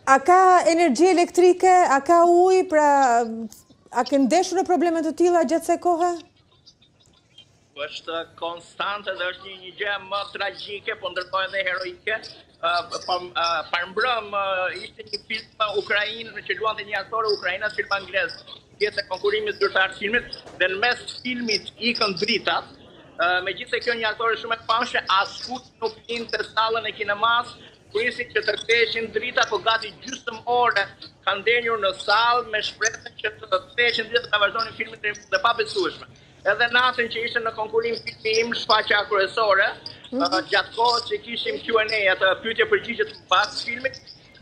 A ka energji elektrike, a ka ujë, pra a ke ndeshur probleme të tilla gjatë kësaj kohe? Është konstante dhe është një gjë më tragjike, po ndërkohë edhe heroike. Parmbrëm ishte një film Ukrainë që luante një aktor Ukrainas, film anglez, pjesë e konkurimit zyrtar të filmit, dhe në mes filmit ikën dritat. Megjithëse kjo një aktor shumë e famshëm, askush nuk linte sallën e kinemas, prisin që të ktheheshin dritat, po gati gjysmë ore kanë ndenjur në sallë me shpresën që të ktheheshin dritat ta vazhdonin filmin dhe pa besueshme. Edhe natën që ishte në konkurim filmi im, shfaqja kryesore, gjatë kohës që kishim Q&A, atë pyetje përgjigje të pas filmit,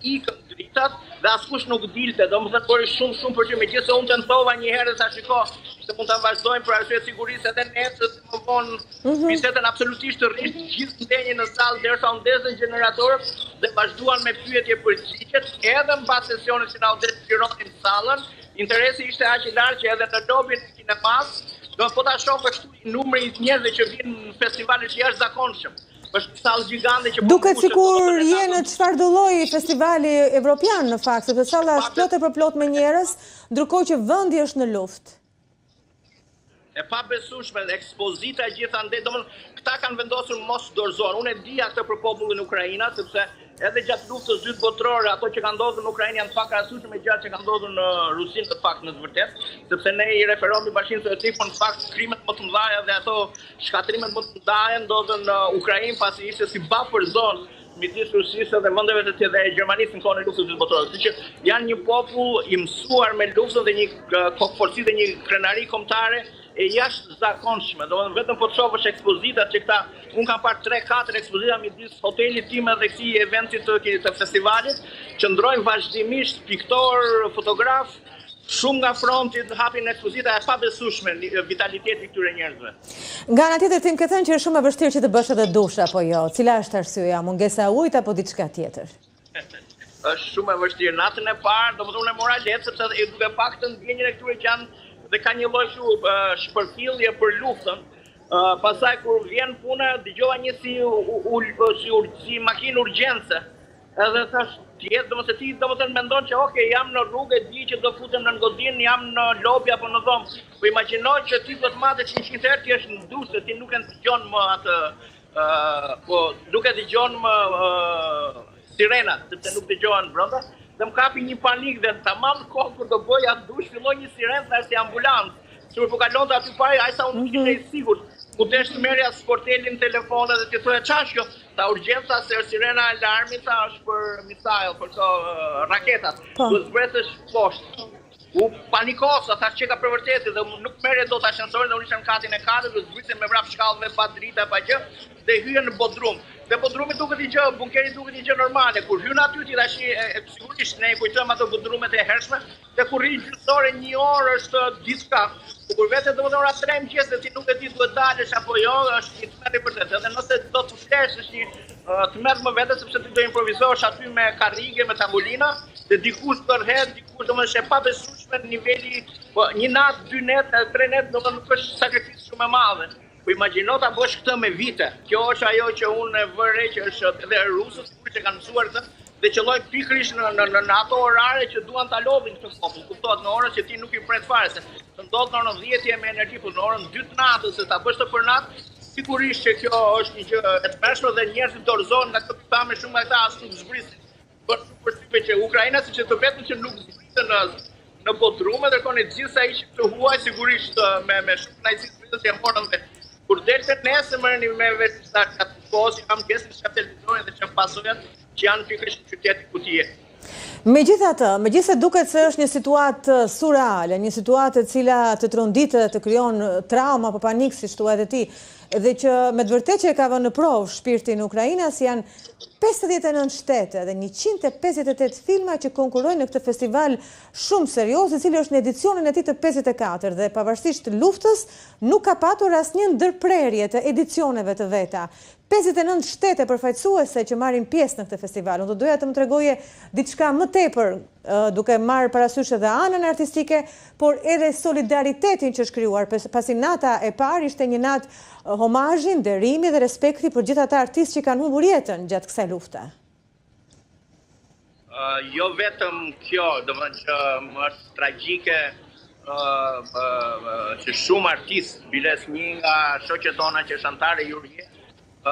ikën dritat dhe askush nuk dilte, domethënë bëri shumë përgjigje, megjithëse unë tentova një herë sa shiko, se mund ta vazhdojmë për arsye sigurisë edhe nesër, më vonë bisedën absolutisht të rrisht, gjithë ndenjën në sallë derisa u ndezën generatorët dhe vazhduan me pyetje përgjigjet, edhe mbas sesionit që na u dëshironin sallën, interesi ishte aq i lartë që edhe në lobin e kinemas po ta shoh kështu numri i njerëzve që vinë në festivale që jashtëzakonshëm. Është sallë gjigande që duket sikur je në çfarëdo lloji festivali evropian në fakt, sepse salla është plot e përplot me njerëz, ndërkohë që vendi është në luftë. E pa besueshme, ekspozita gjithandej, domethënë këta kanë vendosur mos dorëzor. Unë e dija këtë për popullin ukrainas, sepse edhe gjatë luftës dytë botërore, ato që kanë ndodhur në Ukrainë janë të pakrahasueshme me gjatë që kanë ndodhur në Rusinë në fakt në të vërtetë, sepse ne i referohemi Bashkinë Sovjetike, por në fakt krimet më të mëdha dhe ato shkatrimet më të mëdha ndodhen në Ukrainë pasi ishte si buffer zone midis Rusisë dhe vendeve të tjera dhe Gjermanisë në kohën e luftës dytë botërore. Kështu që janë një popull i mësuar me luftën dhe një kokëforci dhe një krenari kombëtare e jashtëzakonshme. Domethënë vetëm po të shohësh ekspozitat që këta, unë kam parë 3-4 ekspozita midis hotelit tim dhe këtij eventi të festivalit, që ndrojnë vazhdimisht piktor, fotograf, shumë nga fronti hapin ekspozita e pabesueshme vitaliteti këtyre njerëzve. Nga ana tjetër tim ke thënë që është shumë e vështirë që të bësh edhe dush apo jo. Cila është arsyeja? Mungesa e ujit apo diçka tjetër? Është shumë e vështirë. Natën e parë, domethënë unë mora lehtë sepse duke paktën ndjenjën e këtyre që janë dhe ka një lloj shpërfillje për luftën. Pastaj kur vjen puna, dëgjova një si makinë urgjence. Edhe thash, domethënë mendon që okay, jam në rrugë, di që do futem në godin, jam në lobi apo në dhomë. Po imagjino që ti do të matet 100 herë, ti je në dush, ti nuk e dëgjon më atë, po nuk e dëgjon më sirenat, sepse nuk dëgjohen brenda. Dhe më kapi një panik dhe tamam kohë kur do bëj atë dush, filloi një sirenë thash si ambulancë. Sigur po kalonte aty parë, ai sa unë nuk isha i sigurt. Ku desh të merja sportelin, telefonin dhe ti thoya ç'ash kjo? Ta urgjenca se sirena e alarmit ta është për misail, për këto raketat. Do zbretësh poshtë. U panikosa, thash çka për vërtetë dhe nuk merret dot ashensorin, unë isha në katin e 4, do zbritem me vrap shkallëve pa drita pa gjë dhe hyja në bodrum. Dhe bodrumi duket i gjë, bunkeri duket i gjë normale. Kur hyn aty ti tash sigurisht ne kujtojmë ato bodrumet e hershme, dhe kur rri gjysore 1 orë është diçka. Kur vetë domethënë ora 3 mëngjes dhe ti nuk e di duhet dalësh apo jo, është një tmerr i vërtetë. Edhe nëse do të flesh është një tmerr më vetë sepse ti do improvizosh aty me karrige, me tambolina, dhe dikush tërheq, dikush domethënë është pa besueshme në niveli, po një natë, 2 natë, 3 natë domethënë nuk është sakrificë shumë e madhe. Po imagjino ta bësh këtë me vite. Kjo është ajo që unë e vëre që është edhe rusët që kanë mësuar këtë dhe qelloj pikërisht në ato orare që duan ta lodhin këtë popull. Kuptohet në orën që ti nuk i pret fare se të ndodh në orën 10 me energji, por në orën 2 të natës se ta bësh të për natë, sigurisht që kjo është një gjë e tmerrshme dhe njerëzit dorëzohen nga këtë pamë shumë nga këta as nuk zbrisin. Por përshtypje që Ukraina siç e të vetëm që nuk zbritën në bodrume, ndërkohë ne gjithsej që të huaj sigurisht me shumë kënaqësi zbritën që janë morën vetë. Kur delte nesër merrni me vetë sa kohë kam pjesë në televizorin dhe çfarë pasojat që janë pikërisht në qytetin ku ti je. Megjithëse duket se është një situatë surreale, një situatë e cila të tronditë, të krijon trauma apo panik, siç thua edhe ti, dhe që me të vërtetë që e ka vënë në provë shpirtin e Ukrainës, janë 59 shtete dhe 158 filma që konkurrojnë në këtë festival shumë serioz, i cili është në edicionin e tij të 54 dhe pavarësisht luftës nuk ka patur asnjë ndërprerje të edicioneve të veta. 59 shtete përfaqësuese që marrin pjesë në këtë festival. Unë do doja të më tregoje diçka më tepër, duke marrë parasysh edhe anën artistike, por edhe solidaritetin që është krijuar, pasi nata e parë ishte një natë homazhi, nderimi dhe respekti për gjithë ata artistë që kanë humbur jetën gjatë kësaj lufte. Jo vetëm kjo, domethënë që është tragjike që shumë artistë, biles një nga shoqet tona që është antare Jurje,